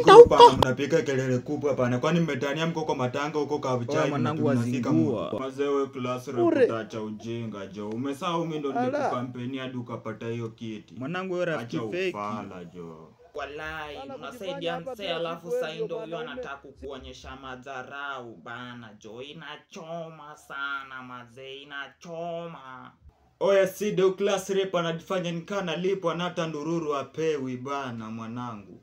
Pita huko. Mnapiga kelele kubwa bana. Kwani mmetania mkoko matanga huko Kabuchai mnafika mazewe class reputacha ujinga jo. Umesahau mimi ndo nimekukampenia hadi ukapata hiyo kiti. Mwanangu wewe rafiki fake. Ufala jo. Walai, unasaidia mse alafu saindo huyo anataka kukuonyesha madharau bana jo. Inachoma sana mazee, inachoma. Oya sido class rep anajifanya nikana lipo anata ndururu apewi bana mwanangu.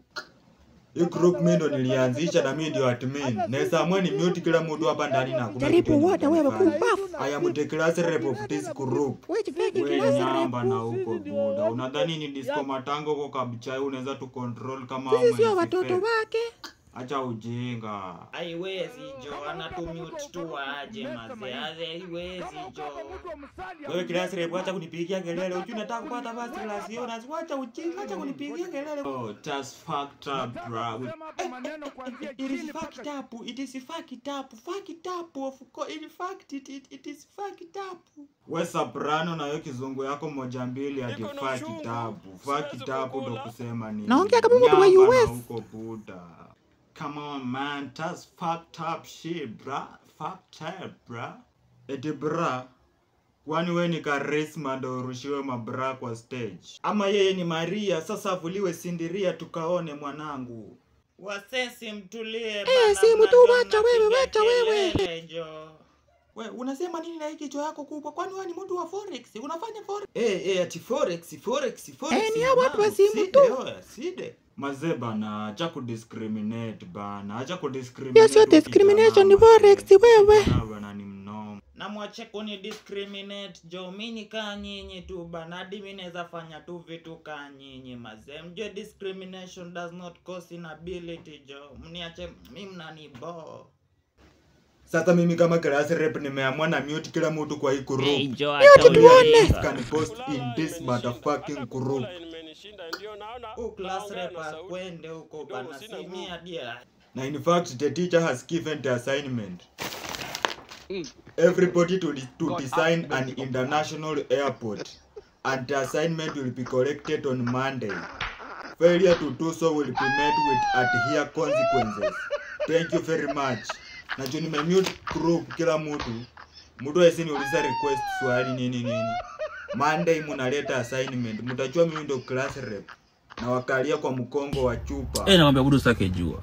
Hii group mimi ndo nilianzisha na mimi ndio admin. Nesa mweni mute kila mtu hapa ndani na kuna. Jaribu wote wewe kumpafu. I am the class rep of this group. Wewe nyamba na huko buda. Unadhani ni disco matango huko Kabuchai unaweza tu control kama wewe? Sisi sio watoto wake. Acha ujinga. Haiwezi jo, anatumute tu aje mazee. Haiwezi jo. Wewe class rep acha kunipigia kelele. Unataka kupata first class hiyo na acha ujinga, acha kunipigia kelele. Oh, that's fucked up, bro. It is fucked up. It is fucked up. Fuck it up. Of course, in fact it is fucked up. Wewe soprano na wewe kizungu yako moja mbili ati fuck it up. Fuck it up ndo kusema nini? Naongea kama mtu wa US. Huko buda. Come on man, that's fucked up shit, bra. Fucked up, bra. Eti bra. Kwani wewe ni charisma ndo urushiwe mabra kwa stage? Ama yeye ni Maria, sasa avuliwe sindiria tukaone mwanangu. Wasesi mtulie bana. Si mtu wacha wewe. Wewe unasema nini na hiki kichwa yako kubwa? Kwani wewe ni mtu wa forex? Unafanya forex? ati forex. Ni hawa watu wa simu tu. Side. Mazee bana, acha kudiscriminate bana. Acha kudiscriminate. Yes, your discrimination ni forex wewe. Bana ni mnoma. Na mwache kuni discriminate jo. Mimi kaa nyinyi tu bana. Hadi mimi naweza fanya tu vitu kaa nyinyi mazee. Mjue discrimination does not cause inability jo. Mniache mimi mnanibo. Sasa mimi kama class rep nimeamua na mute kila mtu kwa hii group. Tuone. Can post in this motherfucking group. Class rep kwende huko bana, si mimi hadi. Na in fact the teacher has given the assignment. Everybody to design an international airport, and the assignment will be collected on Monday. Failure to do so will be met with adhere consequences. Thank you very much. Na juu nimemute group kila mtu asiniuliza request swali nini. Monday mnaleta assignment. Mtajua mimi ndo class rep. Na wakalia kwa mkongo wa chupa. Nakwambia budu sake jua.